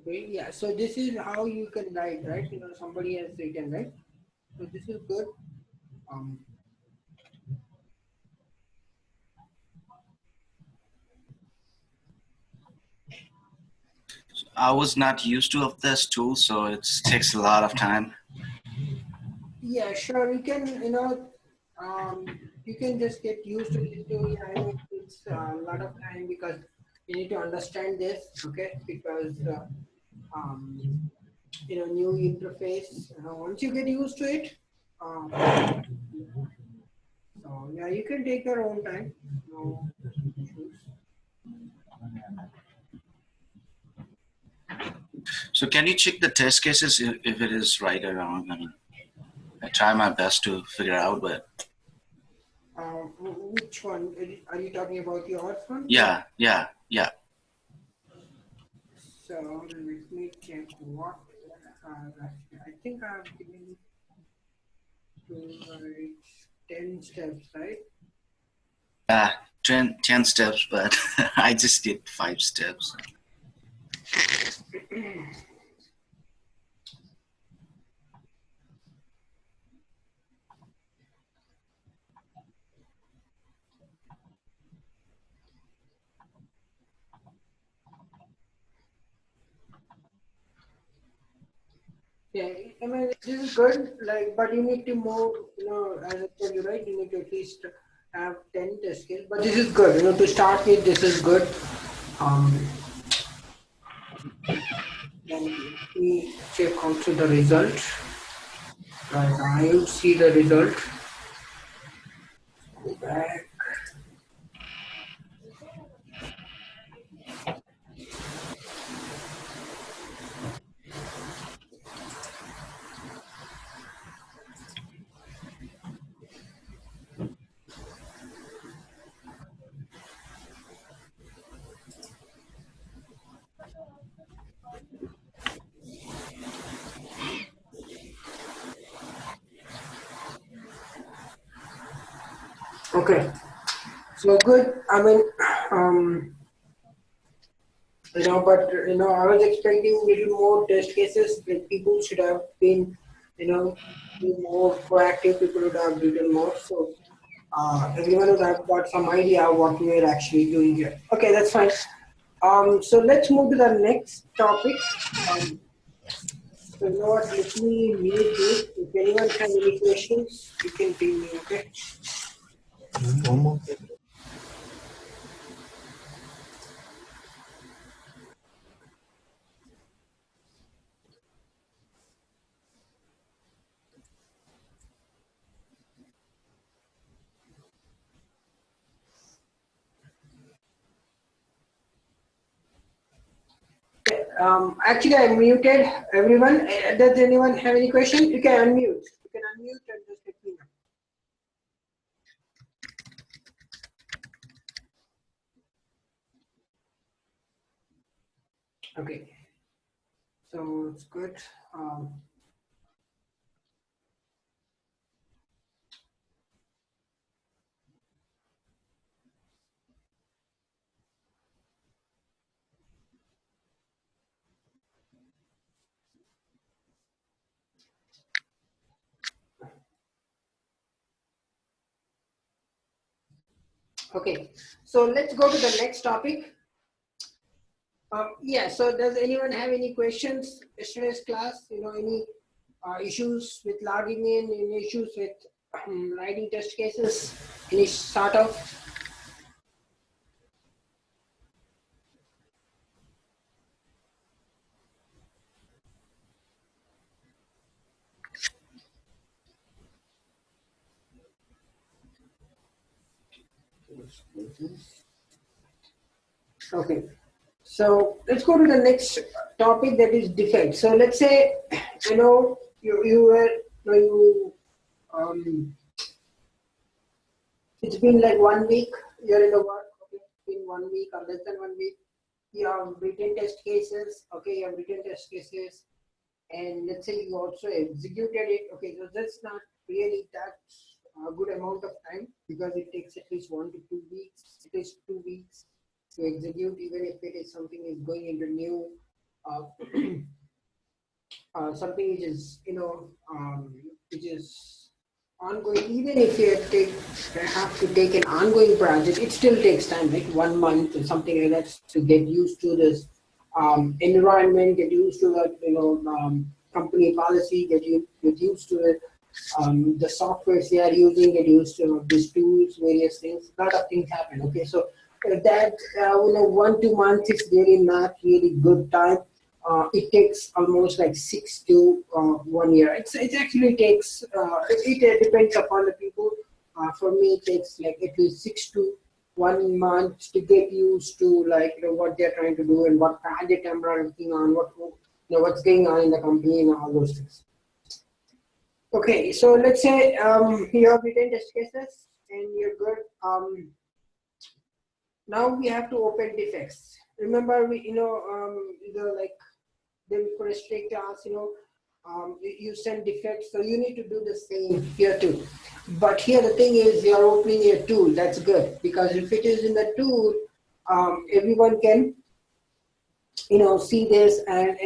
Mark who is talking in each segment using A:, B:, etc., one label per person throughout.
A: Okay, yeah. So this is how you can write, right? Somebody has written, right? So this is good. Um,
B: I was not used to of this tool, so it takes a lot of time.
A: yeah, sure. You can, you can just get used to this too. Yeah, I know it's a lot of time because you need to understand this, okay? Because new interface. Once you get used to it, so yeah, you can take your own time. No issues.
B: So can you check the test cases if it is right or wrong? I mean, I try my best to figure out, but
A: Which one? Are you talking about yours one?
B: yeah.
A: So let me check what. I think I've given to like 10 steps, right?
B: 10 steps, but I just did 5 steps.
A: Yeah, I mean this is good. Like, but you need to more. As I told you, right? You need to at least have 10 test cases. But this is good. To start with, this is good. Then let me check also the result. Right, I will see the result. Go back. Okay, so good. I mean, but I was expecting a little more test cases. Like people should have been, be more proactive. People would have written more. So everyone would have got some idea what we are actually doing here. Okay, that's fine. So let's move to the next topic. So what? Let me mute this. If anyone has any questions, you can ping me. Okay. Actually, I muted everyone. Does anyone have any question? You can unmute. You can unmute and just let me know. Okay. So it's good. Okay. So let's go to the next topic. Yeah. So does anyone have any questions? Yesterday's class, any issues with logging in, any issues with writing test cases, any sort of? Okay. So let's go to the next topic, that is defect. So let's say, you were, it's been like 1 week, you're in the work, okay, it's been 1 week or less than 1 week, you have written test cases, okay, you have written test cases, and let's say you also executed it, okay, so that's not really that good amount of time because it takes at least 1 to 2 weeks, at least 2 weeks to execute, even if it is something is going into new uh, something which is which is ongoing. Even if you have to take an ongoing project, it still takes time, like 1 month or something like that, to get used to this environment, get used to that company policy, get used to it. The softwares they are using, get used to these tools, various things. A lot of things happen. Okay, so that 1 2 months is really not really good time. It takes almost like 6 to 1 year. It actually takes it depends upon the people. For me, it takes like at least 6 to 1 month to get used to like what they're trying to do and what project I'm working on, what's going on in the company and all those things. Okay, so let's say you have written test cases and you're good. Now we have to open defects. Remember, like then for a straight class, you send defects, so you need to do the same here too. But here the thing is, you're opening a tool. That's good, because if it is in the tool, everyone can see this, and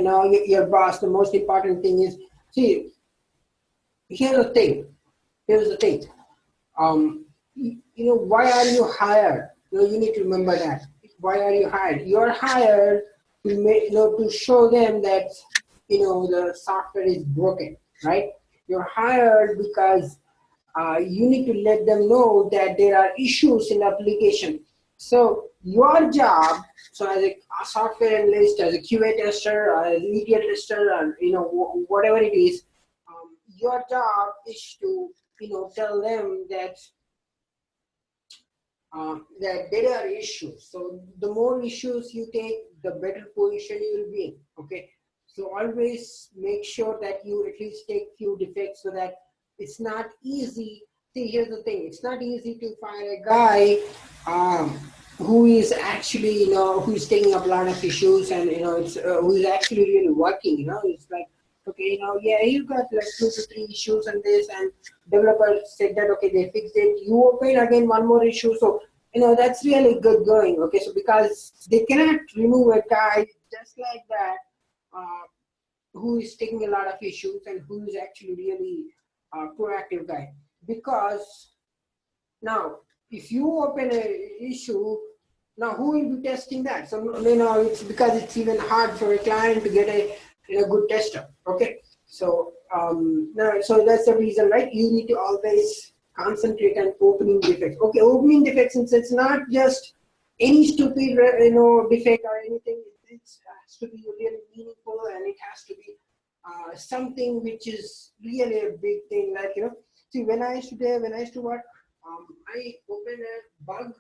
A: your boss. The most important thing is, see, here's the thing. Here's the thing. Why are you hired? You need to remember that. Why are you hired? You're hired to to show them that the software is broken, right? You're hired because you need to let them know that there are issues in the application. So your job, so as a software analyst, as a QA tester, or as an ETL tester, or whatever it is, your job is to tell them that there are issues. So the more issues you take, the better position you will be in. Okay, so always make sure that you at least take few defects, so that it's not easy. See, here's the thing: it's not easy to find a guy who is actually who is taking up a lot of issues, and it's who is actually really working. It's like, okay, yeah, you got like 2 to 3 issues on this, and developers said that, okay, they fixed it. You open again one more issue, so that's really good going. Okay, so because they cannot remove a guy just like that, who is taking a lot of issues and who is actually really a proactive guy. Because now, if you open a issue, now who will be testing that? So it's because it's even hard for a client to get a good tester. Okay, so so that's the reason, right? You need to always concentrate on opening defects. Okay, opening defects, since it's not just any stupid defect or anything. It has to be really meaningful, and it has to be something which is really a big thing. Like see, when I used to work, I opened a bug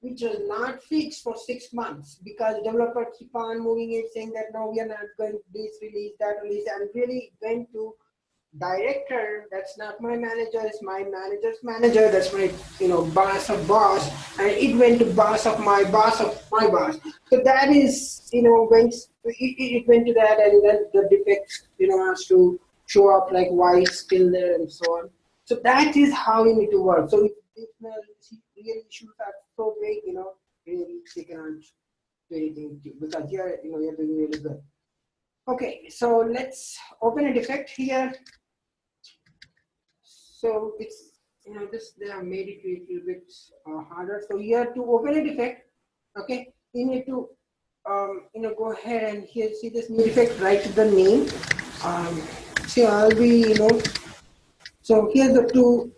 A: which was not fixed for 6 months, because developers keep on moving it, saying that no, we are not going to this release, that release, and really went to director. That's not my manager, it's my manager's manager. That's my boss of boss, and it went to boss of my boss of my boss. So that is it went to that, and then the defects has to show up, like why it's still there and so on. So that is how you need to work. So if the real issues are so big, really they cannot do anything to you, because you're doing really good. Okay, so let's open a defect here. So it's this they have made it a little bit harder. So here, to open a defect, okay, you need to go ahead and here, see this new defect, write the name. So I'll be so here's the two,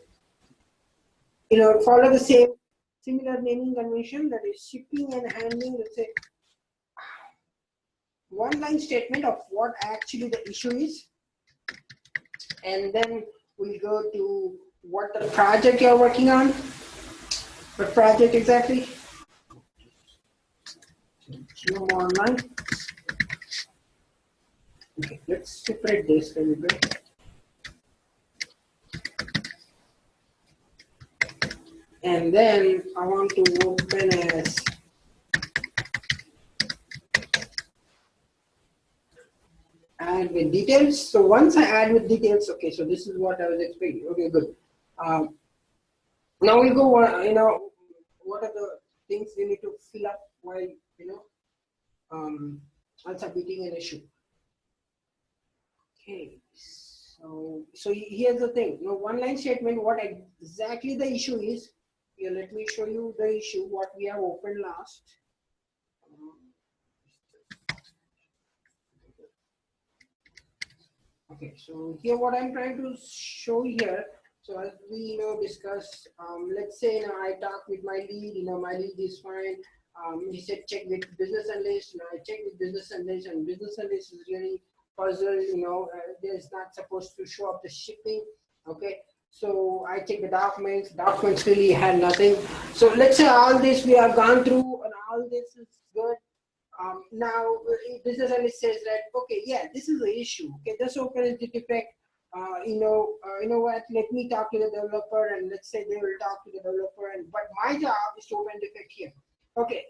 A: follow the same similar naming convention, that is shipping and handling. Let's say one line statement of what actually the issue is, and then we'll go to what the project you're working on. What project exactly? Zoom online. Okay, let's separate this a little bit. And then I want to open as add with details. So once I add with details, okay, so this is what I was expecting. Okay, good. Now we go, what are the things you need to fill up while, while submitting an issue. Okay, so here's the thing. One line statement. What exactly the issue is? Here, let me show you the issue. What we have opened last. Okay, so here what I'm trying to show here. So as we discuss, let's say I talk with my lead. My lead is fine. He said check with business analyst. I check with business analyst, and business analyst is really puzzled. There's not supposed to show up the shipping. Okay, so I check the documents. Documents really had nothing. So let's say all this we have gone through, and all this is good. Now, business analyst says that, okay, yeah, this is the issue. Okay, this open is the defect. You know what? Let me talk to the developer, and let's say they will talk to the developer. And but my job is to open defect here. Okay,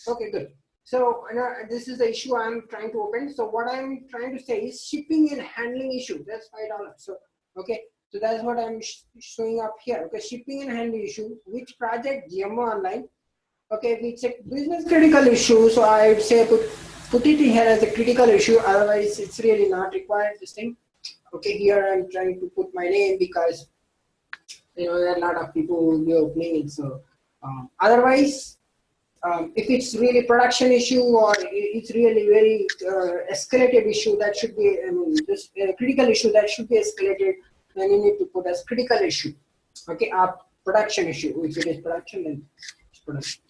A: okay, good. So this is the issue I'm trying to open. So what I'm trying to say is shipping and handling issue. That's $5. So okay, so that's what I'm showing up here. Okay, shipping and handling issue. Which project? GMO Online. Okay, we check business critical issue, so I would say put it here as a critical issue, otherwise it's really not required this thing. Okay, here I'm trying to put my name because there are a lot of people who will be opening it. So otherwise, if it's really production issue or it's really very escalated issue, that should be, this critical issue that should be escalated, then you need to put as critical issue. Okay, production issue. If it is production, then it's production.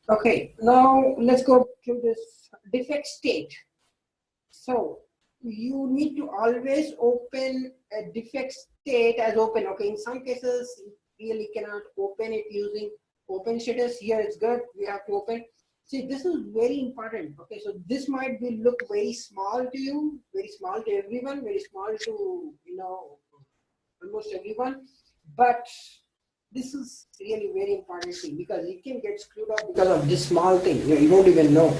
A: Okay, now let's go to this defect state. So you need to always open a defect state as open. Okay, in some cases you really cannot open it using open status. Here it's good, we have to open. See, this is very important. Okay, so this might be look very small to you, very small to everyone, very small to almost everyone, but this is really very important thing because you can get screwed up because of this small thing. You don't even know.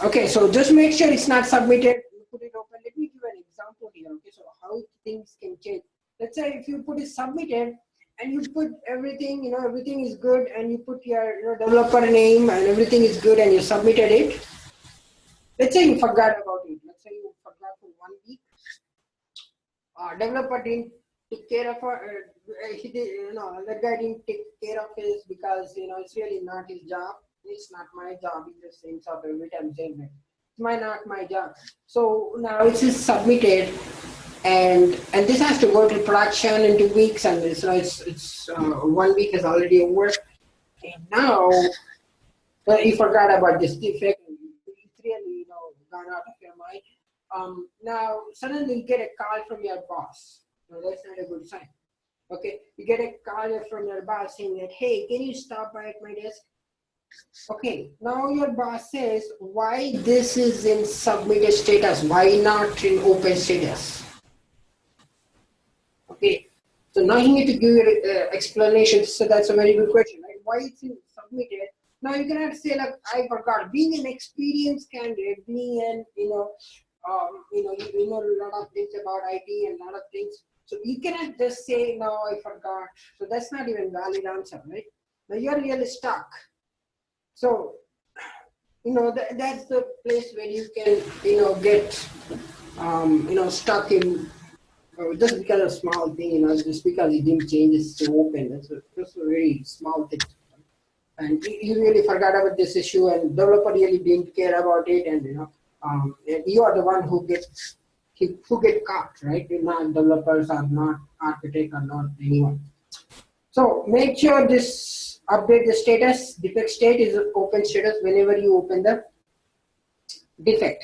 A: Okay, so just make sure it's not submitted. You put it open. Let me give an example here. Okay, so how things can change. Let's say if you put it submitted and you put everything, everything is good, and you put your developer name and everything is good, and you submitted it. Let's say you forgot about it. Let's say you forgot for 1 week. Developer didn't take care of he did, that guy didn't take care of his because it's really not his job. It's not my job. He just saying stuff every time saying that it's not my job. So now it's just submitted, and this has to go to production in 2 weeks, and it's 1 week has already over, and now you forgot about this defect. It's really gone out of your mind. Now suddenly you get a call from your boss. That's not a good sign. Okay, you get a call from your boss saying that, hey, can you stop by at my desk? Okay, now your boss says, why this is in submitted status? Why not in open status? Okay, so now you need to give your explanation. So that's a very good question, right? Why it's in submitted? Now you cannot say like, I forgot. Being an experienced candidate, being an you know a lot of things about IT and a lot of things. So you cannot just say, no, I forgot. So that's not even valid answer, right? Now you're really stuck. So, that's the place where you can, get, stuck in, just because of small thing, just because it didn't change it to open. That's a very small thing. And you really forgot about this issue, and developer really didn't care about it, and, and you are the one who get caught, right? You're not developers, are not architect, are not anyone. So make sure this update the status. Defect state is open status whenever you open the defect.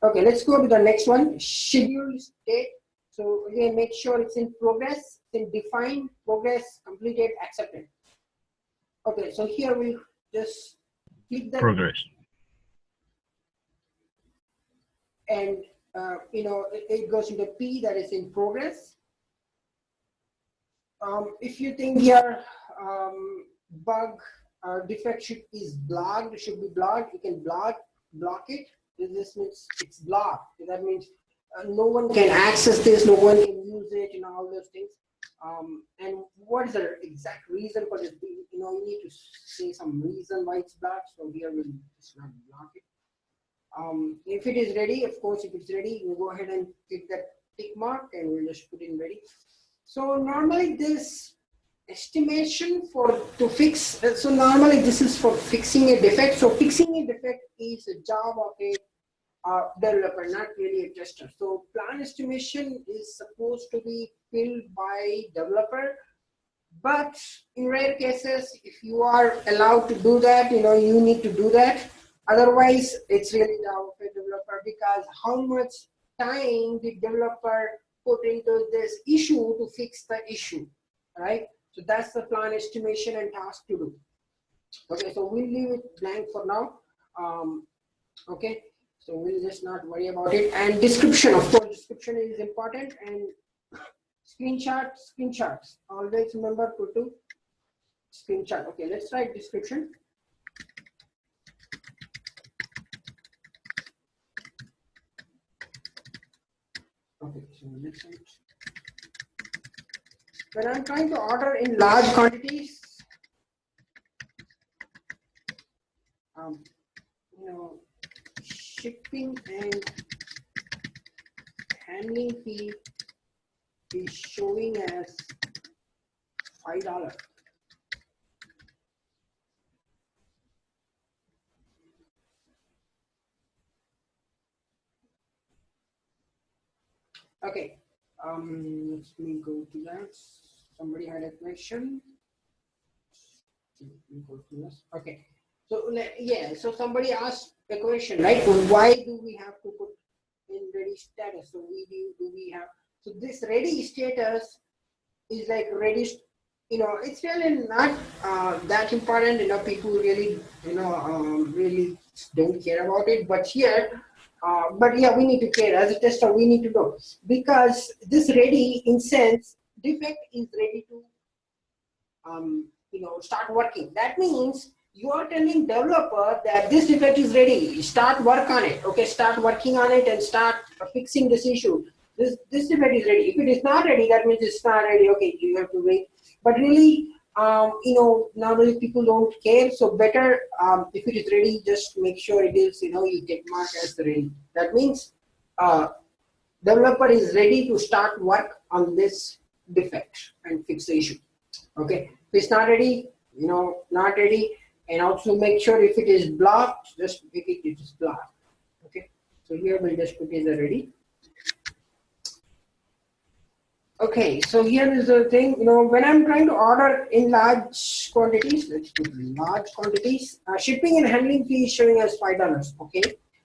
A: Okay, let's go to the next one. Schedule state. So again, make sure it's in progress, it's in defined, progress, completed, accepted. Okay, so here we just click the
C: progress.
A: And it goes into P, that is in progress. If you think your bug defect should be blocked, you can block it. This means it's blocked. That means no one can access this, no one can use it, all those things. And what is the exact reason for this? You need to say some reason why it's blocked. So here we'll just not block it. If it is ready, of course, if it's ready, you go ahead and click that tick mark and we'll just put in ready. So normally this estimation for to fix, so normally this is for fixing a defect. So fixing a defect is a job of a developer, not really a tester. So plan estimation is supposed to be filled by developer, but in rare cases, if you are allowed to do that, you need to do that. Otherwise, it's really the job of a developer, because how much time the developer put into this issue to fix the issue, right? So that's the plan estimation and task to do. Okay, so we'll leave it blank for now. Okay, so we'll just not worry about it. And description, of course, description is important. And screenshots. Always remember to do screenshot. Okay, let's write description. Okay, so let's write. When I'm trying to order in large quantities, shipping and handling fee is showing as $5. Okay, let me go to that. Somebody had a question. Okay, so yeah, so somebody asked a question, right? Why do we have to put in ready status? So do we have, so this ready status is like ready, it's really not that important. People really, really don't care about it. But here, but yeah, we need to care as a tester. We need to know, because this ready in sense defect is ready to start working. That means you are telling developer that this defect is ready. Start work on it. Okay, start working on it and start fixing this issue. This defect is ready. If it is not ready, that means it's not ready. Okay, you have to wait. But really, nowadays people don't care. So better if it is ready, just make sure it is. You get marked as ready. That means developer is ready to start work on this defect and fix the issue. Okay, if it's not ready, not ready. And also make sure if it is blocked, just make it is blocked. Okay, so here we'll just put it as ready. Okay, so here is the thing, when I'm trying to order in large quantities, let's put large quantities, shipping and handling fee is showing as $5. Okay,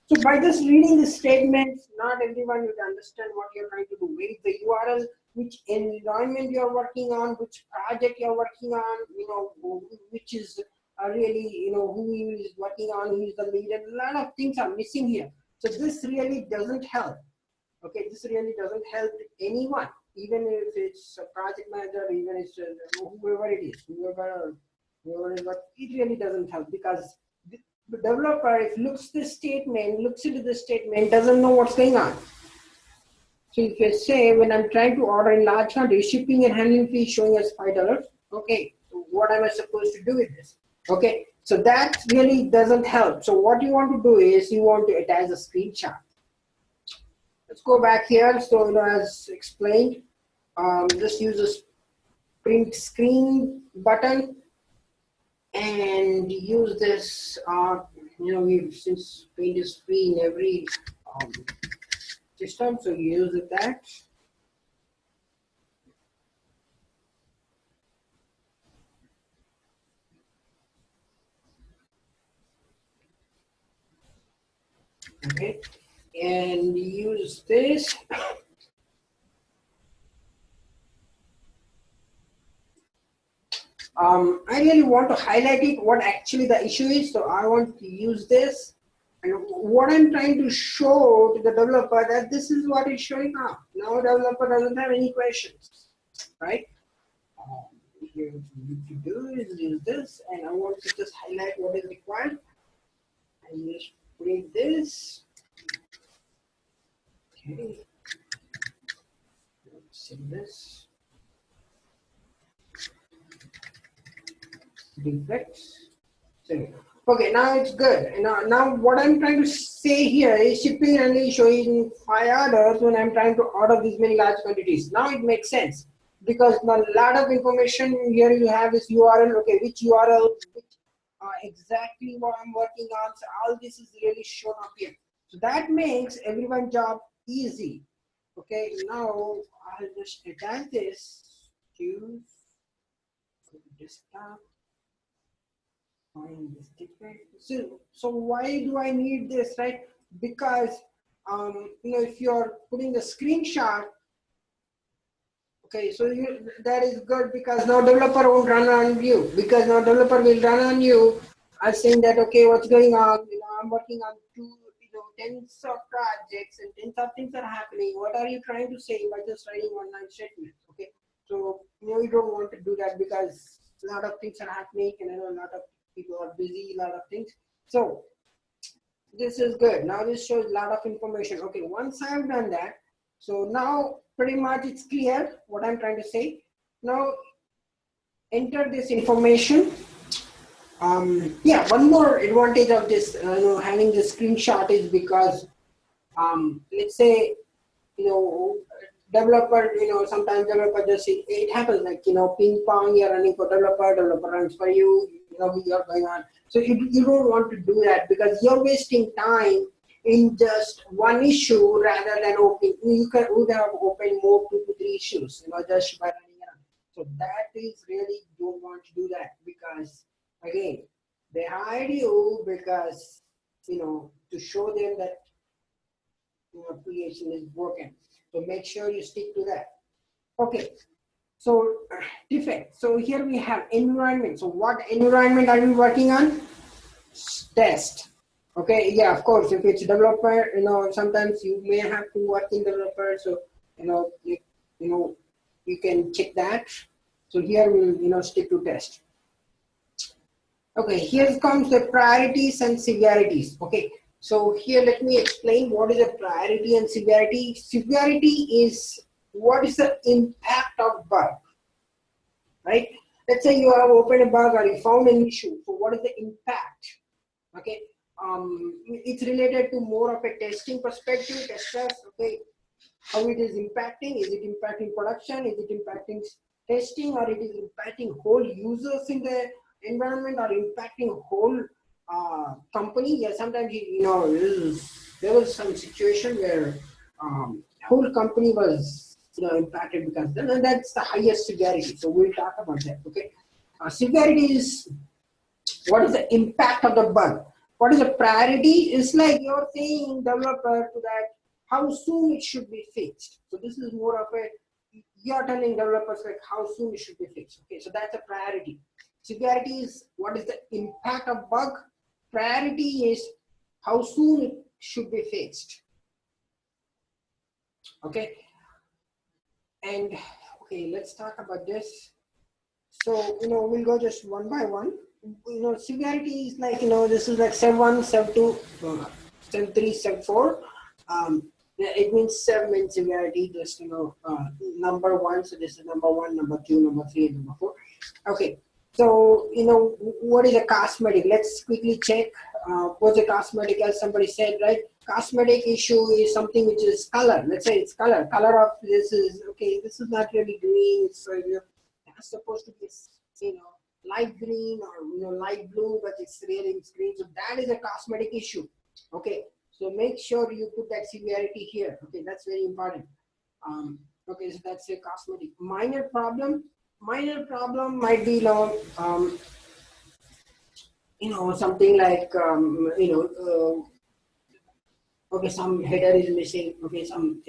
A: so by just reading the statements, not everyone will understand what you're trying to do. Where is the URL, which environment you're working on, which project you're working on, which is really, who is working on, who is the leader. A lot of things are missing here. So this really doesn't help. Okay, this really doesn't help anyone, even if it's a project manager, even if it's whoever it is, whoever is what, it really doesn't help, because the developer, if looks into this statement, doesn't know what's going on. So if you say, when I'm trying to order in large quantities, shipping and handling fee showing as $5. Okay, so what am I supposed to do with this? Okay, so that really doesn't help. So what you want to do is you want to attach a screenshot. Let's go back here. So as explained, just use a print screen button and use this. Since print is free in every system, so use that. Okay, and use this. I really want to highlight it, what actually the issue is. So I want to use this. And what I'm trying to show to the developer, that this is what is showing up. Now developer doesn't have any questions, right? Here what you need to do is use this, and I want to just highlight what is required. And just print this. Okay. Let's save this. Defects. So Okay, now it's good. Now what I'm trying to say here is shipping only showing 5 orders when I'm trying to order these many large quantities. Now it makes sense because now a lot of information here you have is URL. Okay, which URL, which exactly what I'm working on. So all this is really shown up here. So that makes everyone's job easy. Okay, now I'll just attach this to desktop. Find this ticket. So why do I need this, right? Because if you're putting the screenshot, okay, so that is good because now developer won't run on you because now developer will run on you saying that okay, what's going on? I'm working on tens of projects and tens of things are happening. What are you trying to say by just writing one line statement? Okay, so you don't want to do that because a lot of things are happening and a lot of people are busy, a lot of things. So this is good. Now this shows a lot of information. Okay, once I've done that, so now pretty much it's clear what I'm trying to say. Now enter this information. Yeah, one more advantage of this, having this screenshot is because, let's say, developer, sometimes developer just, it happens like, ping pong, you're running for developer runs for you, you're going on. So you don't want to do that because you're wasting time in just one issue rather than opening. Would have opened more 2 to 3 issues, just by running around. So that is really, you don't want to do that because, again, they hired you because, to show them that creation is broken. So make sure you stick to that. Okay, so defect. So here we have environment. So what environment are we working on? Test. Okay, yeah, of course, if it's developer, sometimes you may have to work in developer, so you can check that. So here we'll stick to test. Okay, here comes the priorities and severities. Okay, so here let me explain what is a priority and severity. Severity is what is the impact of bug, right? Let's say you have opened a bug or you found an issue. So what is the impact? Okay, it's related to more of a testing perspective, testers. Okay, how it is impacting? Is it impacting production? Is it impacting testing, or it is impacting whole users in the environment, or impacting whole company? Yeah, sometimes there was some situation where whole company was impacted because that's the highest severity. So we'll talk about that. Okay, severity is what is the impact of the bug. What is the priority? It's like you're saying developer to that how soon it should be fixed. So this is more of a, you're telling developers like how soon it should be fixed. Okay, so that's a priority. Severity is what is the impact of bug. Priority is how soon it should be fixed. Okay, and okay, let's talk about this. So we'll go just one by one. Severity is like this is like Sev 1, Sev 2, Sev 3, Sev 4. It means Sev means severity, just number 1. So this is number 1, number 2, number 3, and number 4. Okay, so what is a cosmetic? Let's quickly check. What's a cosmetic? As somebody said, right? Cosmetic issue is something which is color. Let's say it's color. Color of this is okay. This is not really green. So that's supposed to be light green or light blue, but it's really green. So that is a cosmetic issue. Okay, so make sure you put that severity here. Okay, that's very important. Okay, so that's a cosmetic. Minor problem might be something like okay, some header is missing. Okay, some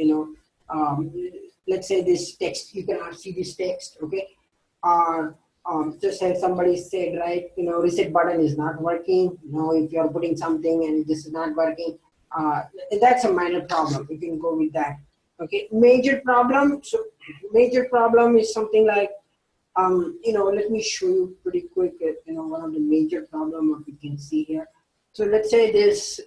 A: let's say this text, you cannot see this text. Okay, or just as somebody said, right, reset button is not working. If you're putting something and this is not working, that's a minor problem. You can go with that. Okay, major problem. So major problem is something like let me show you pretty quick. One of the major problem we can see here. So let's say this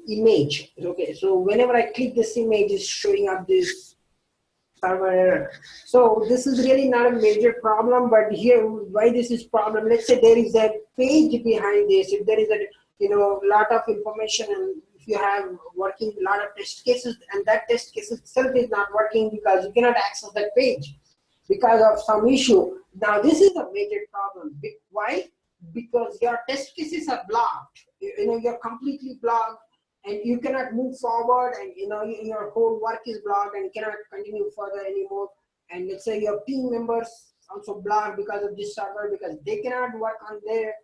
A: image. Okay, so whenever I click this image, it's showing up this server error. So this is really not a major problem, but here why this is problem. Let's say there is a page behind this. If there is a lot of information, and if you have working a lot of test cases, and that test case itself is not working because you cannot access that page because of some issue. Now this is a major problem. Why? Because your test cases are blocked. You're completely blocked, and you cannot move forward, and your whole work is blocked and you cannot continue further anymore. And let's say your team members also blocked because of this server, because they cannot work on their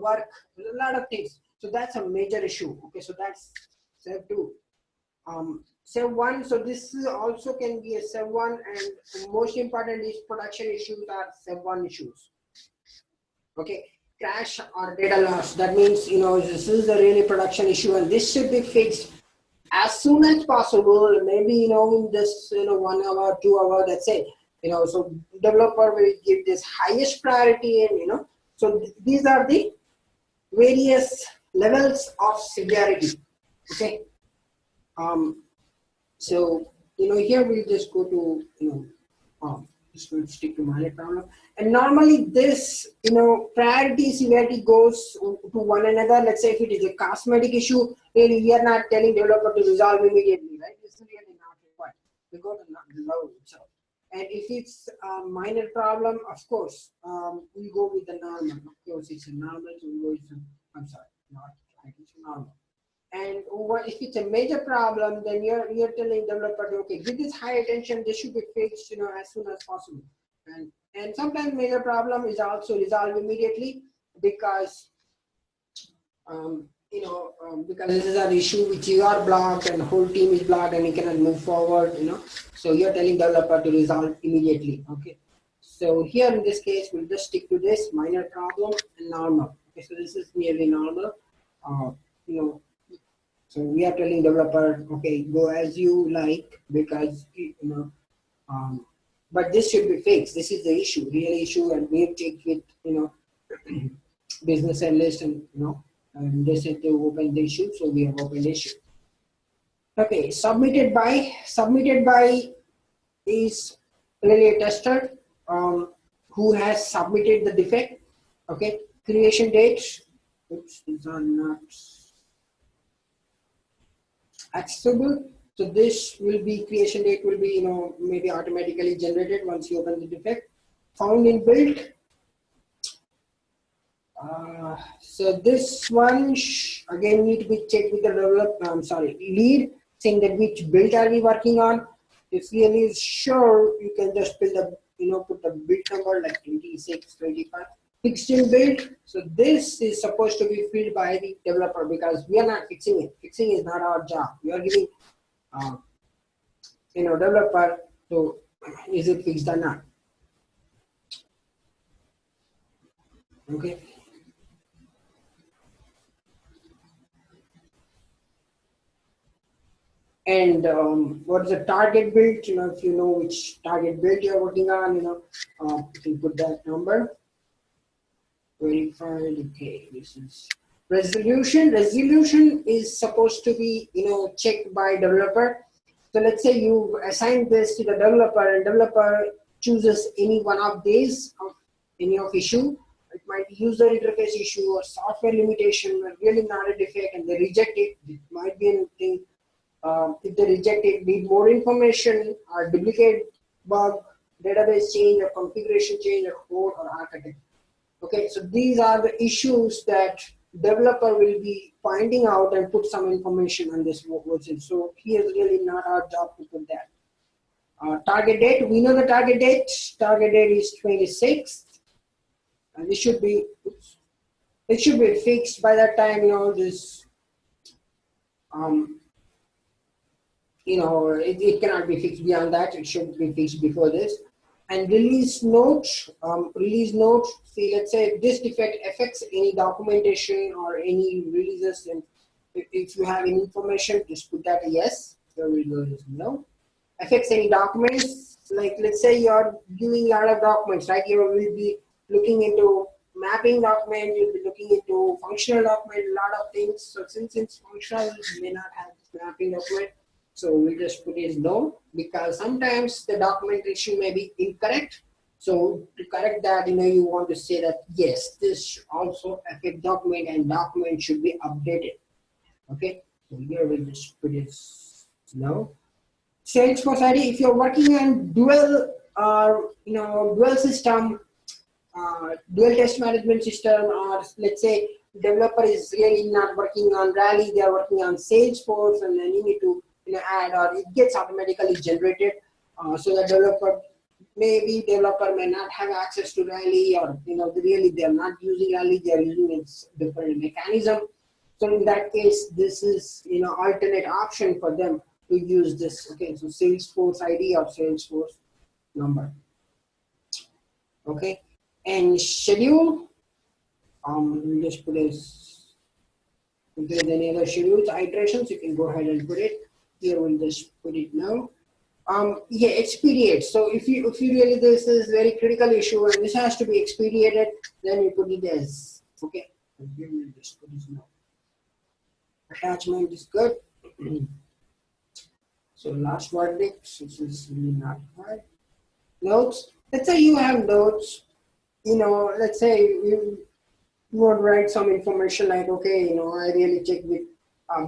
A: work, a lot of things. So that's a major issue. Okay, so that's step 2. Step 1, so this is also can be a step 1, and most important is production issues are step 1 issues. Okay, crash or data loss. That means this is the really production issue, and this should be fixed as soon as possible. Maybe in this 1 hour, 2 hour. That's it. So developer will give this highest priority, and so these are the various levels of severity. Okay. So here we'll just go to just going to stick to minor problem. And normally this priority severity goes to one another. Let's say if it is a cosmetic issue, really we are not telling developer to resolve immediately, right? This is really not required. We go to the low itself. And if it's a minor problem, of course, we go with the normal. Of course, it's a normal, so we go with I'm sorry, not it's normal. And if it's a major problem, then you're telling developer, okay, give this high attention. This should be fixed, as soon as possible. And sometimes major problem is also resolved immediately because because this is an issue which you are blocked and the whole team is blocked and you cannot move forward. So you're telling developer to resolve immediately. Okay. So here in this case, we'll just stick to this minor problem and normal. Okay. So this is nearly normal. So we are telling developer, okay, go as you like, because but this should be fixed. This is the issue, real issue, and we have to take it, business analyst, and and they said to open the issue, so we have opened the issue. Okay, submitted by is really a tester who has submitted the defect. Okay, creation date. Oops, these are not accessible. So this will be creation date will be maybe automatically generated once you open the defect. Found in build. So this one again need to be checked with the developer. Lead, saying that which build are we working on. If really is sure, you can just build a put the build number like 26, 25. Fixed in build. So this is supposed to be filled by the developer because we are not fixing it. Fixing is not our job. We are giving developer, so is it fixed or not? Okay. And what is the target build? If you know which target build you're working on, you can put that number. Verified. Okay, this is resolution. Resolution is supposed to be checked by developer. So let's say you assign this to the developer, and developer chooses any one of these of any of issue. It might be user interface issue or software limitation, or really not a defect, and they reject it. It might be anything. If they reject it, need more information, or duplicate bug, database change, or configuration change, or code, or architect. Okay, so these are the issues that developer will be finding out and put some information on this version. So here's really not our job to put that. Target date, we know the target date. Target date is 26th, and it should be fixed by that time. It cannot be fixed beyond that. It should be fixed before this. And release note. See, let's say if this defect affects any documentation or any releases, and if you have any information, just put that a yes. There we go. No. Affects any documents. Like let's say you are doing a lot of documents, right? You will be looking into mapping document. You'll be looking into functional document. A lot of things. So since it's functional, you may not have mapping document. So we just put is no, because sometimes the documentation may be incorrect. So to correct that, you want to say that yes, this should also affect document and document should be updated. Okay, so here we just put is no. Salesforce ID, if you're working on dual system, dual test management system, or let's say developer is really not working on Rally, they are working on Salesforce, and then you need to add, or it gets automatically generated. So the developer may not have access to Rally, or really they are not using Rally, they are using its different mechanism. So in that case, this is alternate option for them to use this. Okay, so Salesforce ID or Salesforce number. Okay, and schedule. We'll just put as, if there's any other schedules iterations, you can go ahead and put it here. We'll just put it now. Yeah, expedite. So if you really, this is very critical issue and this has to be expedited, then you put it as okay. And here we'll just put it now. Attachment is good. So last verdict, this is really not hard. Notes. Let's say you have notes. Let's say you want to write some information like, okay, I really check with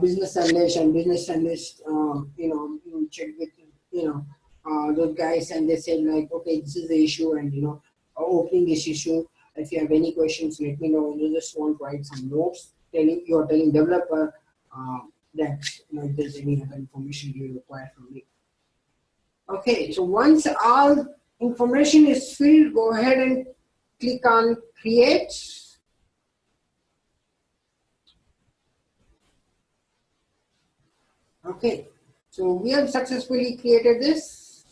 A: business analyst, and business analyst, you check with, those guys, and they said like, okay, this is the issue, and opening this issue. If you have any questions, let me know. You just want to write some notes. You're telling developer that if there's any other information you require from me. Okay, so once all information is filled, go ahead and click on create. Okay, so we have successfully created this.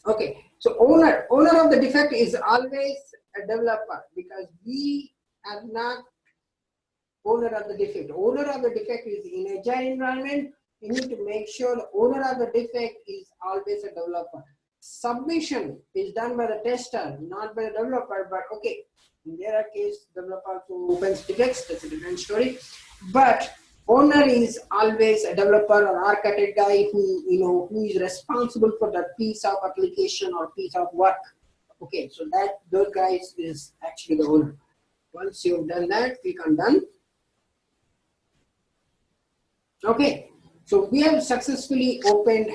A: Okay, so owner of the defect is always a developer, because we are not owner of the defect. Owner of the defect is in agile environment. You need to make sure the owner of the defect is always a developer. Submission is done by the tester, not by the developer. But okay, in their case, developer who opens defects, that's a different story. But owner is always a developer or architect guy who is responsible for that piece of application or piece of work. Okay, so those guys is actually the owner. Once you've done that, click on done. Okay, so we have successfully opened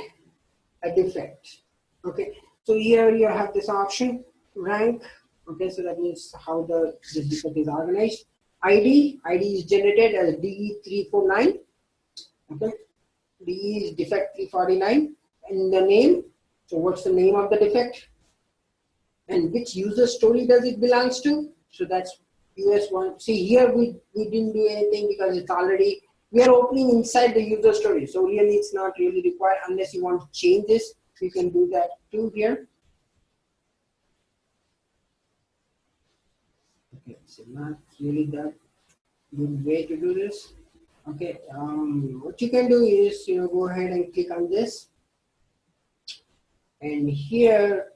A: a defect. Okay, so here you have this option, rank. Okay, so that means how the defect is organized. ID is generated as DE349. Okay, DE is defect 349, and the name. So what's the name of the defect, and which user story does it belongs to? So that's US1. See here we didn't do anything because it's already, we are opening inside the user story. So really it's not really required unless you want to change this. You can do that too here. Okay, so not really that good way to do this. Okay, what you can do is go ahead and click on this, and here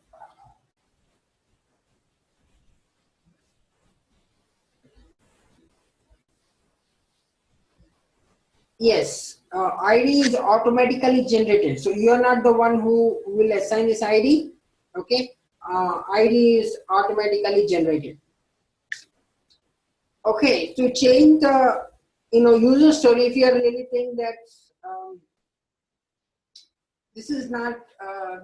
A: yes, ID is automatically generated. So you are not the one who will assign this ID. Okay, ID is automatically generated. Okay, to change the user story, if you are really think that this is not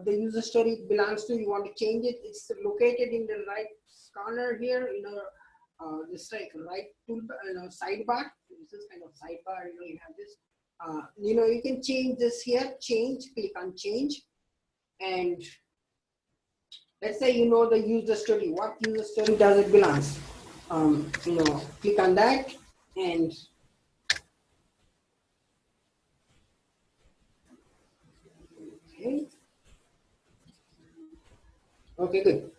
A: the user story belongs to, you want to change it. It's located in the right corner here. This right tool, sidebar. This is kind of sidebar. You have this. You can change this here. Change. Click on change, and let's say the user story. What user story does it belongs? Click on that, and okay, good.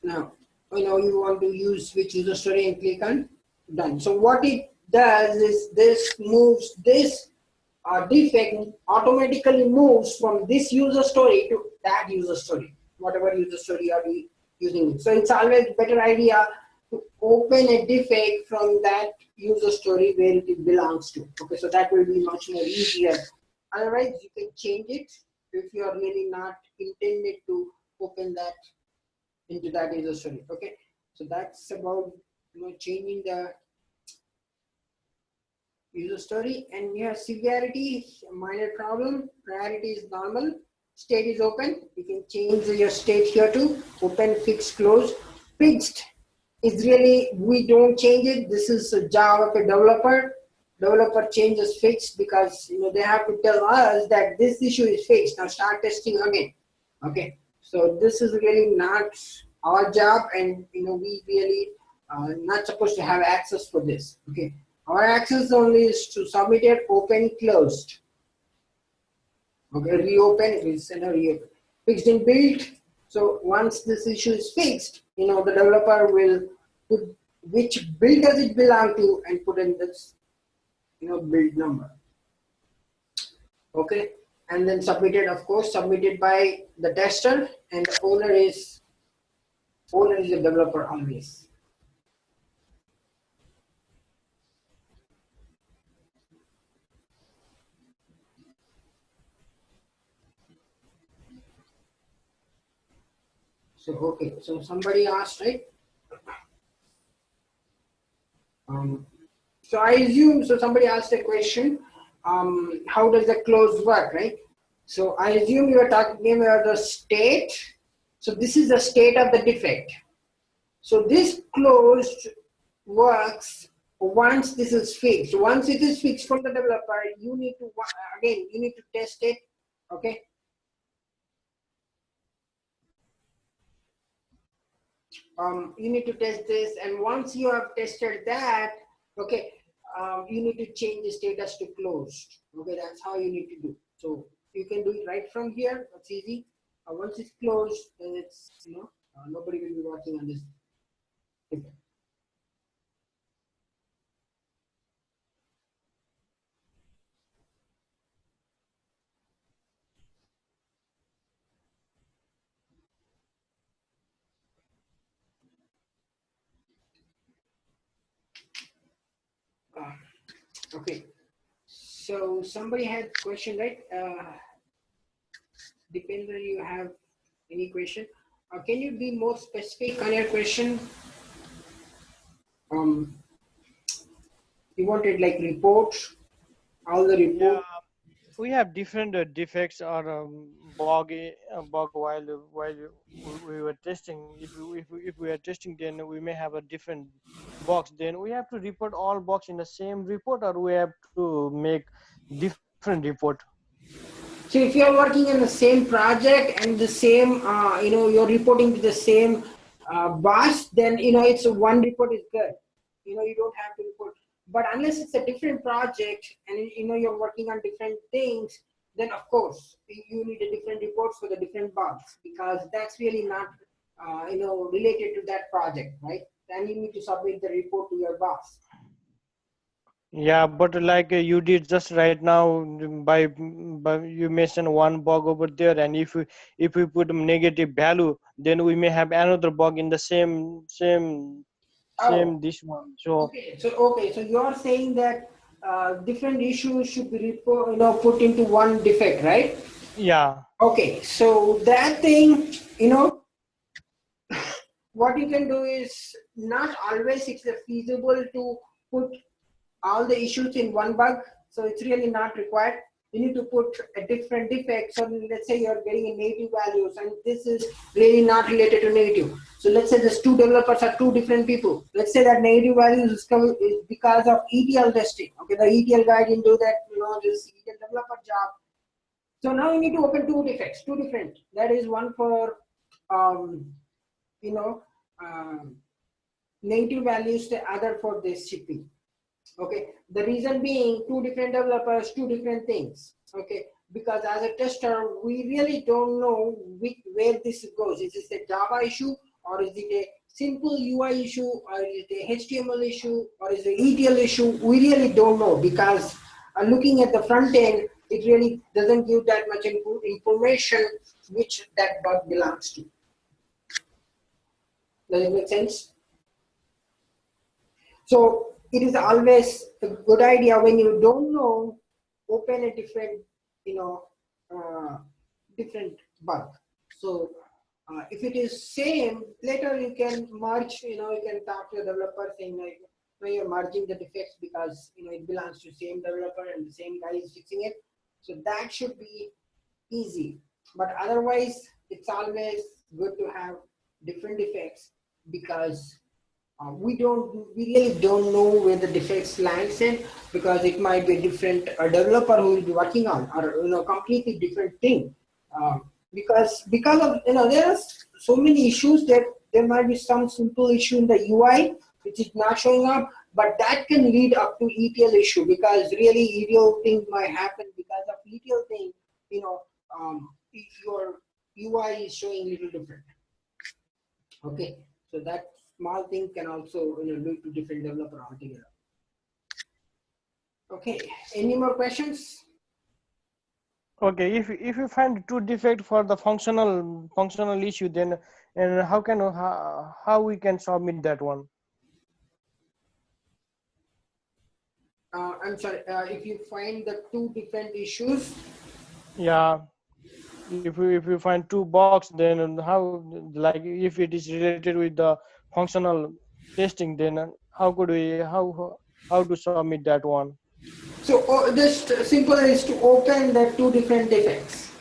A: Now, you want to use which user story, and click on done. So what it does is this moves this defect automatically moves from this user story to that user story, whatever user story are we using. So it's always better idea to open a defect from that user story where it belongs to. Okay, so that will be much more easier Otherwise, you can change it if you are really not intended to open that into that user story. Okay, so that's about changing the user story. And we have severity, minor problem, priority is normal, state is open. You can change your state here to open, fixed, close. Fixed is really, we don't change it. This is a job of a developer. Developer changes fixed because they have to tell us that this issue is fixed. Now start testing again. Okay, so this is really not our job, and we really not supposed to have access for this. Okay, our access only is to submit it, open, closed. Okay, reopen is reopen. Fixed and built. So once this issue is fixed, the developer will put which build does it belong to and put in this build number. Okay, and then submitted, of course, submitted by the tester, and the owner is the developer always. So okay, so somebody asked, right? So I assume, so somebody asked a question, how does the close work, right? So I assume you are talking about the state. So this is the state of the defect. So this closed works once this is fixed. Once it is fixed from the developer, you need to, again, you need to test it, okay? You need to test this, and once you have tested that, okay, you need to change the status to closed. Okay, that's how you need to do. So you can do it right from here. That's easy. Once it's closed, then it's nobody will be working on this. Okay. So somebody had question, right? Depender, you have any question? Can you be more specific on your question? You wanted like reports, all the
C: Yeah,
A: report.
C: we have different defects or bug while we were testing. If we are testing, then we may have a different box. Then we have to report all box in the same report, or we have to make different report.
A: So if you're working on the same project and the same, you're reporting to the same boss, then it's one report is good. You don't have to report. But unless it's a different project and you're working on different things, then of course you need a different report for the different bugs, because that's really not related to that project, right? Then you need to submit the report to your boss.
C: Yeah, but like you did just right now, by you mentioned one bug over there, and if we put a negative value, then we may have another bug in the same
A: Oh,
C: this one. So
A: okay, so you're saying that different issues should be put into one defect, right?
C: yeah.
A: Okay, so that thing, what you can do is, not always it's feasible to put all the issues in one bug, so it's really not required. You need to put a different defect. So let's say you're getting a negative values, and this is really not related to negative. So let's say these two developers are two different people. Let's say that negative values is because of ETL testing. Okay, the ETL guy didn't do that, this ETL developer job. So now you need to open two defects, two different. That is one for um, you know um, negative values, the other for this shipping. Okay, the reason being, two different developers, two different things. Okay, because as a tester, we really don't know where this goes. Is this a Java issue, or is it a simple UI issue, or is it a HTML issue, or is it an ETL issue? We really don't know, because looking at the front end, it really doesn't give that much information which that bug belongs to. Does it make sense? So it is always a good idea, when you don't know, open a different you know, different bug. So if it is same, later you can merge, you can talk to the developer saying like, you're merging the defects because, it belongs to same developer and the same guy is fixing it. So that should be easy. But otherwise, it's always good to have different defects because we really don't know where the defects lands in, because it might be a different developer who will be working on, or completely different thing. Because of there are so many issues that there might be some simple issue in the UI which is not showing up, but that can lead up to ETL issue, because really ETL thing might happen because of ETL thing. Your UI is showing little different. Okay, so that small thing can also lead to different developer altogether. Okay, any more questions?
C: Okay, if you find two defect for the functional issue, then and how we can submit that one?
A: I'm sorry. If you find the two different issues,
C: Yeah, if we find two box, then how, like if it is related with the functional testing, then how to submit that one?
A: so just simple is to open the two different defects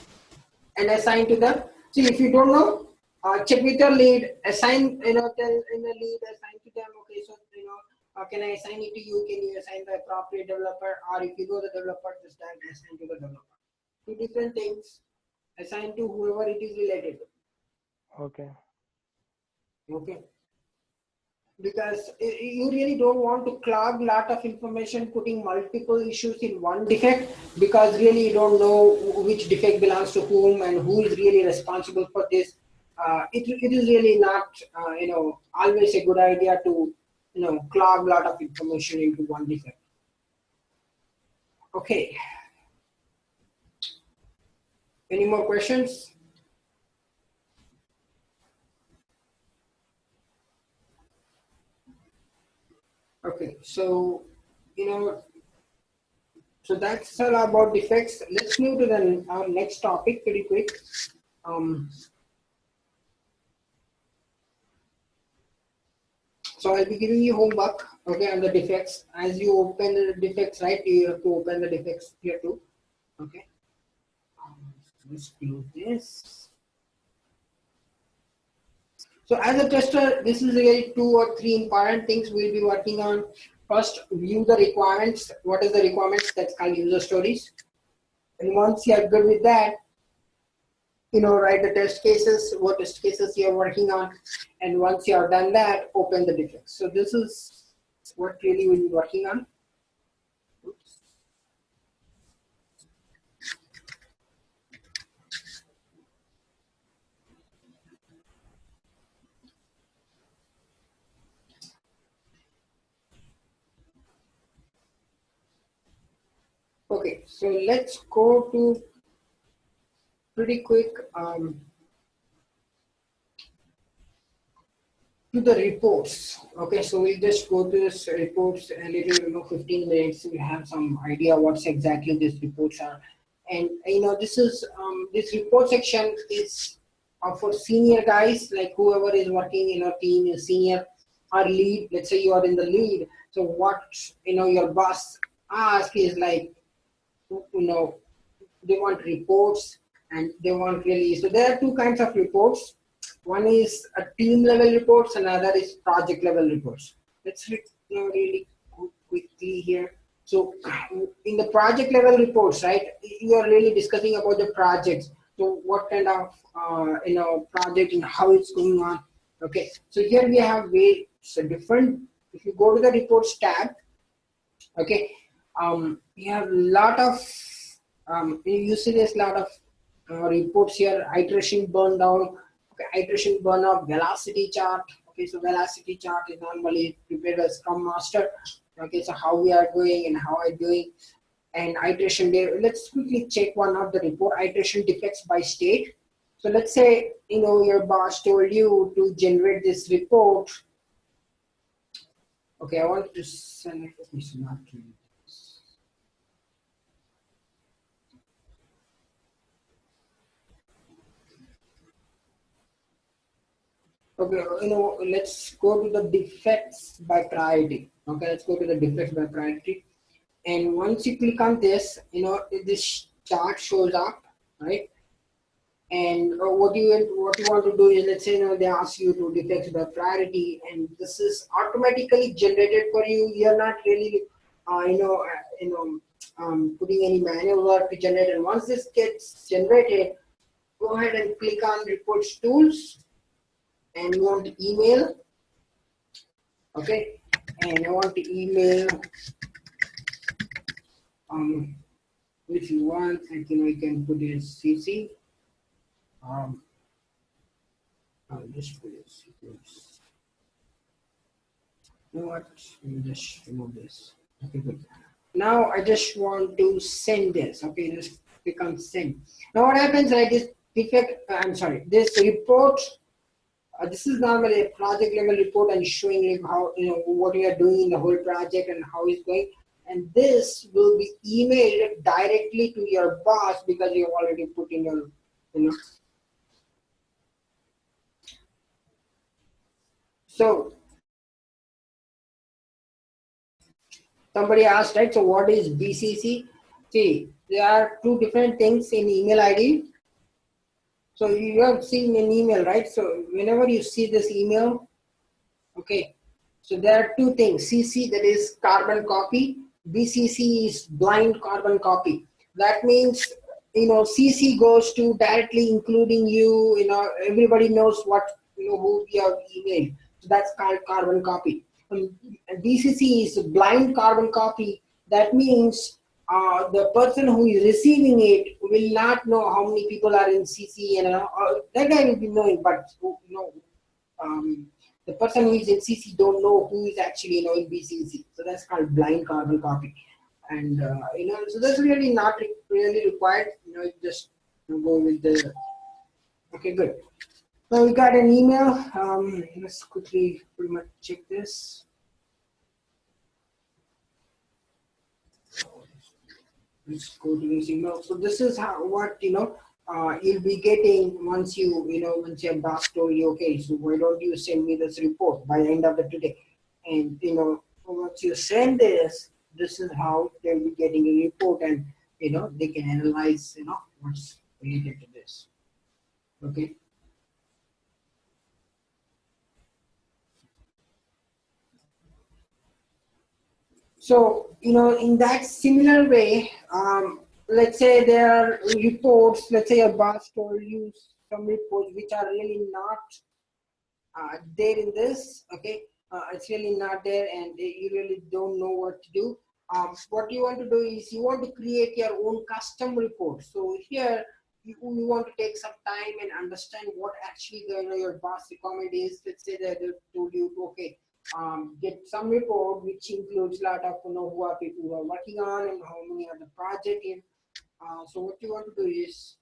A: and assign to them. See, if you don't know, check with your lead, assign, tell in the lead, assign to them, okay, so, can I assign it to you? Can you assign the appropriate developer? Or if you know the developer, just assign to the developer. Two different things, assign to whoever it is related to.
C: Okay.
A: Okay. Because you really don't want to clog lot of information putting multiple issues in one defect, because really you don't know which defect belongs to whom and who is really responsible for this. It is really not always a good idea to clog lot of information into one defect. Okay, any more questions? Okay, so so that's all about defects. Let's move to our next topic pretty quick. So I'll be giving you homework, okay, on the defects. As you open the defects, right, you have to open the defects here too, okay. Let's close this. So as a tester, this is really 2 or 3 important things we'll be working on. First, view the requirements. What is the requirements? That's called user stories. And once you are good with that, write the test cases, what test cases you're working on. And once you have done that, open the defects. So this is what really we'll be working on. Oops. Okay, so let's go to pretty quick to the reports. Okay, so we'll just go to this reports a little, 15 minutes. We have some idea what's exactly these reports are. And this is this report section is for senior guys, like whoever is working in a team is senior or lead. Let's say you are in the lead. So what your boss ask is like, they want reports and they want really. So there are two kinds of reports. One is a team level reports, and another is project level reports. Let's really quickly here. So in the project level reports, right, you are really discussing about the projects. So what kind of project and how it's going on. Okay, so here we have different. If you go to the reports tab, okay, you have a lot of you see there's a lot of reports here. Iteration burn down, okay, iteration burn up, velocity chart. Okay, so velocity chart is normally prepared by Scrum Master. Okay, so how we are doing and how I'm doing, and iteration day. Let's quickly check one of the report iteration defects by state. So let's say your boss told you to generate this report. Okay, I want to send it. Not Okay, let's go to the defects by priority. Okay, let's go to the defects by priority. And once you click on this, this chart shows up, right? And what you want to do is, let's say, they ask you to defects by priority, and this is automatically generated for you. You're not really, putting any manual work to generate. And once this gets generated, go ahead and click on reports tools, and you want to email. Okay, and I want to email if you want, like, you can put it CC. I'll just put it sequence. You know what? Let me just remove this. Okay, good. Now I just want to send this. Okay, just click on send. Now what happens, right? This defect, I'm sorry, this report. This is normally a project level report and showing like how, what we are doing in the whole project and how it's going. And this will be emailed directly to your boss because you already put in your, So somebody asked, right? So what is BCC? See, there are two different things in email ID. So you have seen an email, right? So whenever you see this email, okay, so there are two things. CC, that is carbon copy. BCC is blind carbon copy. That means, CC goes to directly including you, everybody knows what, who you have emailed. So that's called carbon copy. BCC is blind carbon copy. That means the person who is receiving it will not know how many people are in CC, and that guy will be knowing, but the person who is in CC don't know who is actually in BCC. So that's called blind carbon copy, and so that's really not really required. Just go with the. Okay, good. Now we got an email. Let's quickly pretty much check this. Let's go to this email. So this is what you'll be getting once once your boss told you, okay, so why don't you send me this report by the end of the today? And once you send this is how they'll be getting a report, and they can analyze what's related to this. Okay. So, in that similar way, let's say there are reports, let's say a boss told you some reports which are really not there in this, okay? It's really not there, and you really don't know what to do. What you want to do is you want to create your own custom report. So here you want to take some time and understand what actually your boss requirement is. Let's say that they told you, okay, get some report which includes a lot of who are people who are working on and how many are the project in. So what you want to do is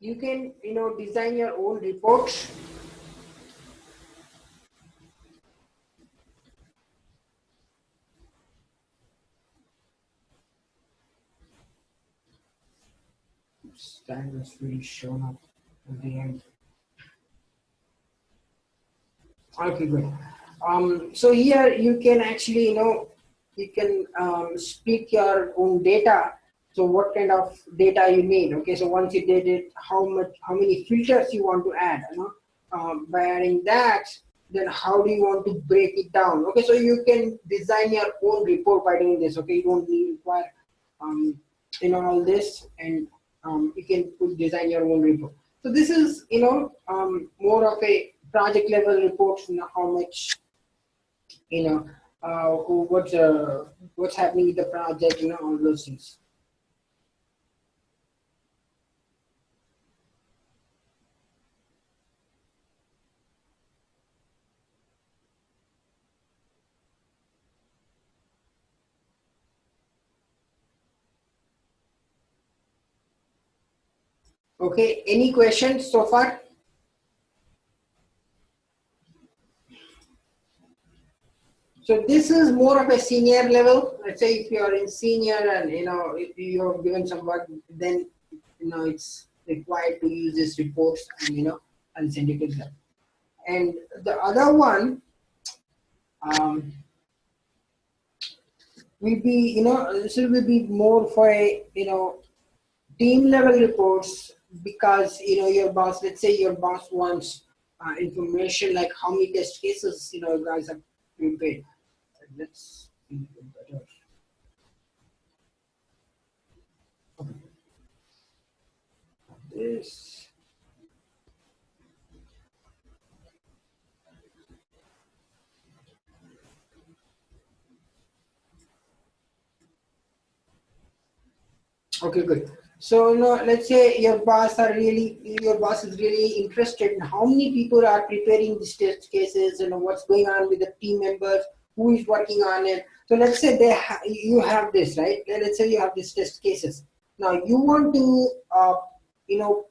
A: you can design your own report. Standards will show up at the end. Okay, good. So here you can actually, you can speak your own data. So what kind of data you need? Okay, so once you did it, how many filters you want to add? By adding that, then how do you want to break it down? Okay, so you can design your own report by doing this. Okay, you don't need require all this, and you can design your own report. So this is more of a project level reports. How much what's happening with the project. All those things. Okay. Any questions so far? So this is more of a senior level. Let's say if you are in senior and if you're given some work, then it's required to use these reports and send it to them. And the other one will be this will be more for a team level reports, because your boss, let's say your boss wants information like how many test cases you guys have prepared. Let's see better. This. Okay, good. So let's say your boss is really interested in how many people are preparing these test cases and what's going on with the team members, who is working on it. So let's say you have this, right? Let's say you have these test cases. Now you want to you know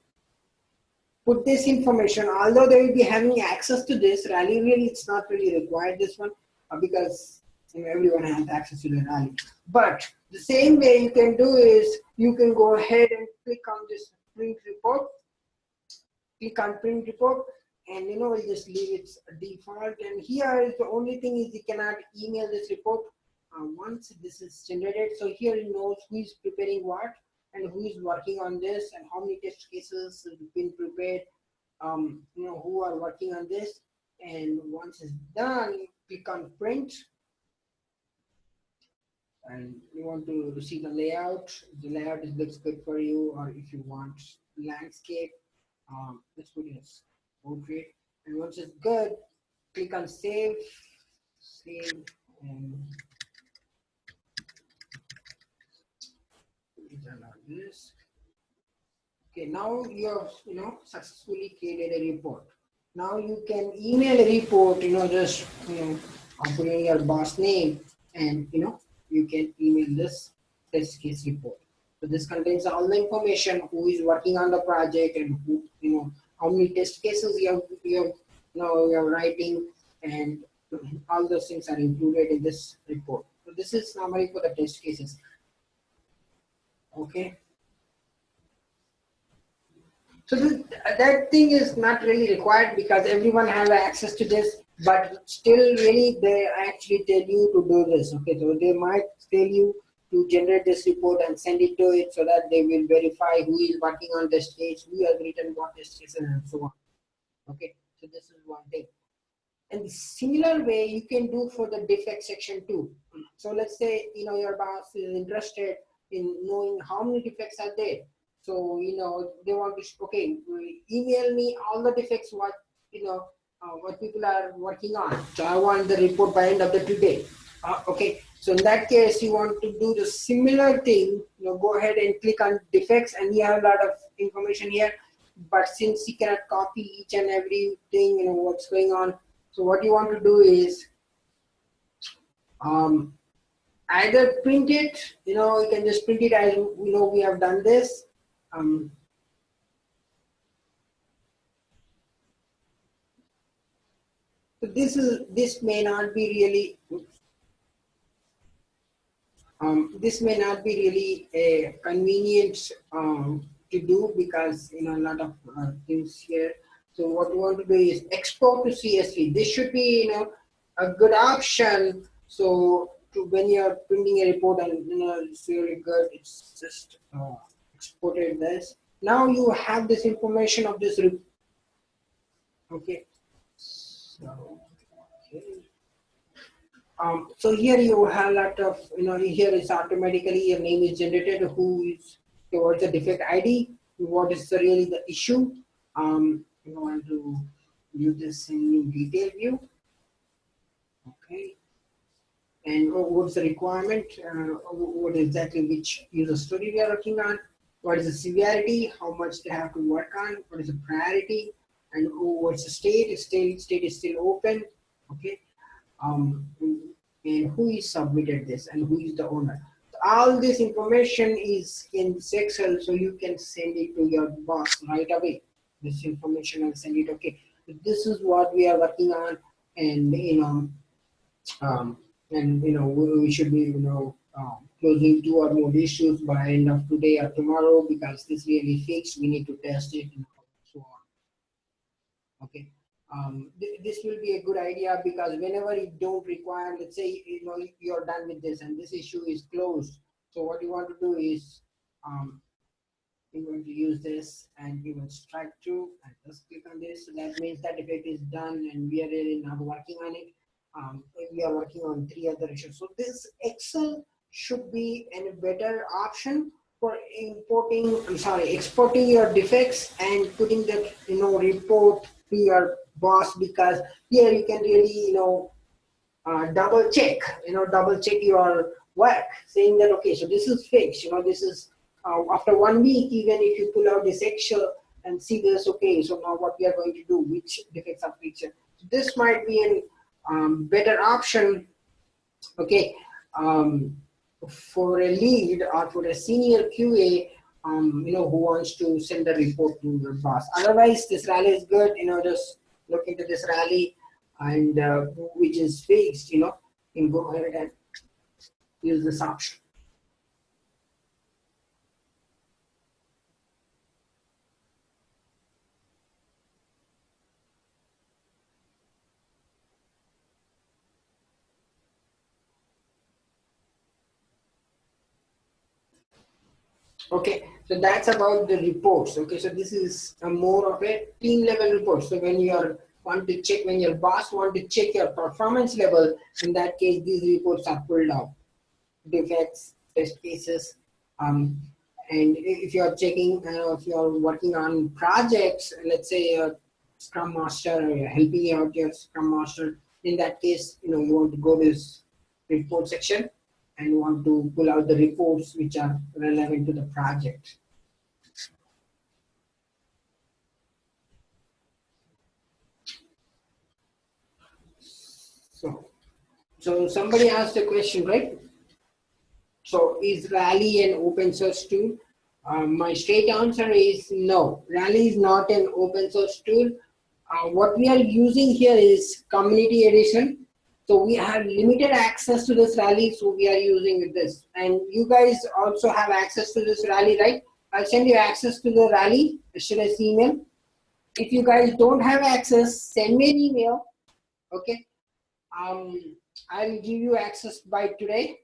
A: put this information, although they will be having access to this rally. Really, it's not really required, this one, because everyone has access to the rally. But the same way you can do is you can go ahead and click on this print report, and we'll just leave it default. And here is the only thing is you cannot email this report once this is generated. So here it knows who is preparing what and who is working on this and how many test cases have been prepared, who are working on this. And once it's done, click on print, and you want to see the layout. The layout looks good for you, or if you want landscape, let's put it as portrait. And once it's good, click on save, and put it on this. Okay, now you have successfully created a report. Now you can email a report, just put in your boss name, and you can email this test case report. So this contains all the information, who is working on the project and who how many test cases you're writing, and all those things are included in this report. So this is normally for the test cases. Okay. So that thing is not really required because everyone has access to this, but still really they actually tell you to do this. Okay, so they might tell you to generate this report and send it to it so that they will verify who is working on the stage, who has written what test cases and so on. Okay, so this is one thing. And the similar way you can do for the defect section too. So let's say your boss is interested in knowing how many defects are there. So they want to email me all the defects what what people are working on. So I want the report by end of the today. Okay. So in that case, you want to do the similar thing. Go ahead and click on defects, and you have a lot of information here. But since you cannot copy each and everything, what's going on. So what you want to do is either print it, you can just print it as we have done this. So this may not be really this may not be really a convenient to do because a lot of things here. So what you want to do is export to CSV. This should be a good option. So when you're printing a report and it's really good, it's just exported this. Now you have this information of this report. Okay. So okay. So here you have a lot of, here is automatically your name is generated, who is towards the defect ID, what is really the issue. You want to view this in detail view. Okay. And what's the requirement? What exactly which user story we are working on? What is the severity? How much they have to work on? What is the priority? And what's the state? State is still open. Okay. And who is submitted this and who is the owner. All this information is in this Excel, so you can send it to your boss right away. This information and send it. Okay, this is what we are working on, and and we should be closing 2 or more issues by end of today or tomorrow, because this really fixed. We need to test it, so on. Okay. This will be a good idea, because whenever you don't require, let's say you're done with this and this issue is closed. So what you want to do is, you want to use this and you will strike through and just click on this. So that means that if it is done and we are really not working on it, we are working on 3 other issues. So this Excel should be a better option for exporting your defects and putting that report to your boss, because here you can really double check your work, saying that okay, so this is fixed. This is after 1 week, even if you pull out this Excel and see this, okay, so now what we are going to do, which defects are fixed. This might be a better option, okay, for a lead or for a senior QA, who wants to send a report to the boss. Otherwise, this rally is good. Just look into this rally, and which is fixed. You can go ahead and use this option. Okay, so that's about the reports. Okay, so this is a more of a team level report. So when when your boss want to check your performance level, in that case, these reports are pulled out. Defects, test cases, and if you're checking, if you're working on projects, let's say a Scrum Master, or you're helping out your Scrum Master, in that case, you want to go to this report section and you want to pull out the reports which are relevant to the project. So somebody asked a question, right? So is Rally an open source tool? My straight answer is no. Rally is not an open source tool. What we are using here is community edition. So we have limited access to this Rally, so we are using this. And you guys also have access to this Rally, right? I'll send you access to the Rally, SMS email. If you guys don't have access, send me an email. Okay. I'll give you access by today.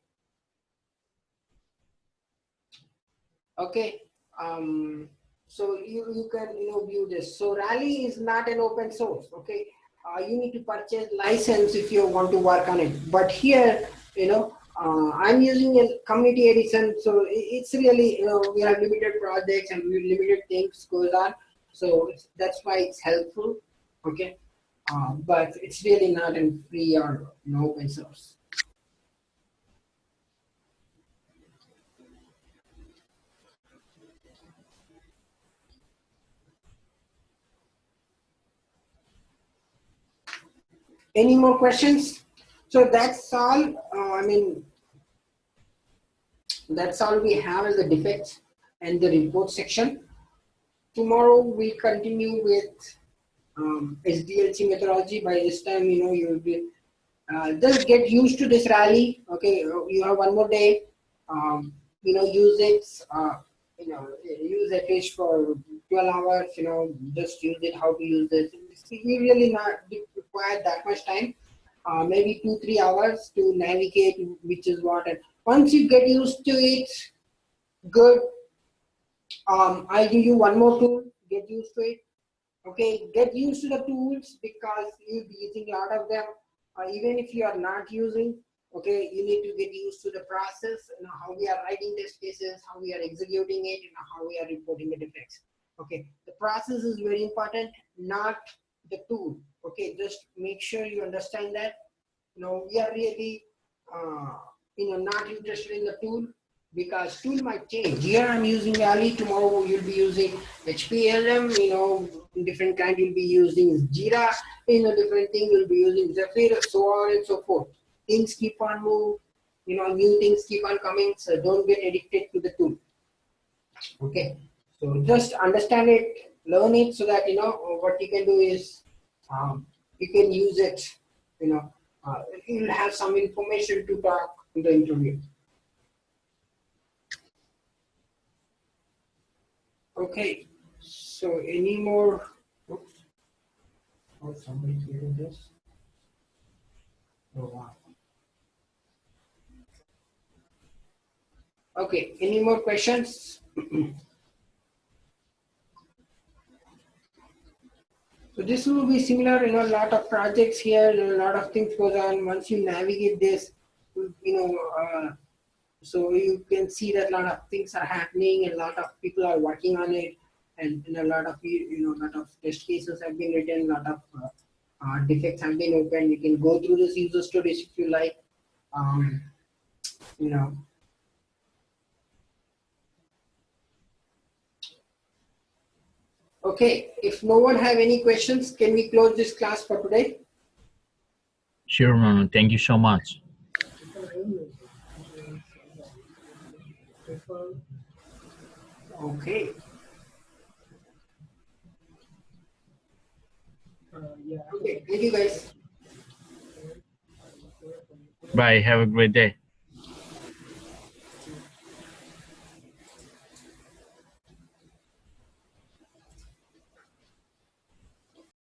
A: Okay, so you can view this. So Rally is not an open source. Okay, you need to purchase license if you want to work on it. But here, I'm using a community edition, so it's really we have limited projects and limited things goes on. So that's why it's helpful. Okay, but it's really not in free or open source. Any more questions? So that's all. That's all we have as the defects and the report section. Tomorrow we'll continue with SDLC methodology. By this time, you'll be just get used to this Rally. Okay, you have one more day. Use it. Use at least for 12 hours. Just use it. How to use this. We really not require that much time. Maybe 2-3 hours to navigate, which is what. And once you get used to it, good. I'll give you one more tool. Get used to it. Okay, get used to the tools, because you'll be using a lot of them. Even if you are not using, okay, you need to get used to the process, how we are writing test cases, how we are executing it, how we are reporting the defects. Okay, the process is very important, not the tool. Okay, just make sure you understand that. We are really, not interested in the tool, because tool might change. Here I'm using Rally, tomorrow you'll be using HPLM, different kind you'll be using Jira, different thing you'll be using Zephyr, so on and so forth. Things keep on moving, new things keep on coming, so don't get addicted to the tool. Okay, so just understand it, learn it, so that what you can do is you can use it, you'll have some information to talk in the interview. Okay, so any more? Oops. Oh, somebody's reading this. Oh, wow. Okay, any more questions? So this will be similar, a lot of projects here, a lot of things goes on. Once you navigate this, so you can see that a lot of things are happening, and a lot of people are working on it, and a lot of a lot of test cases have been written, a lot of defects have been opened. You can go through this user stories if you like. Um, you know. Okay, if no one have any questions, can we close this class for today?
D: Sure, Manu. Thank you so much.
A: Okay. Okay, thank you guys.
D: Bye. Have a great day.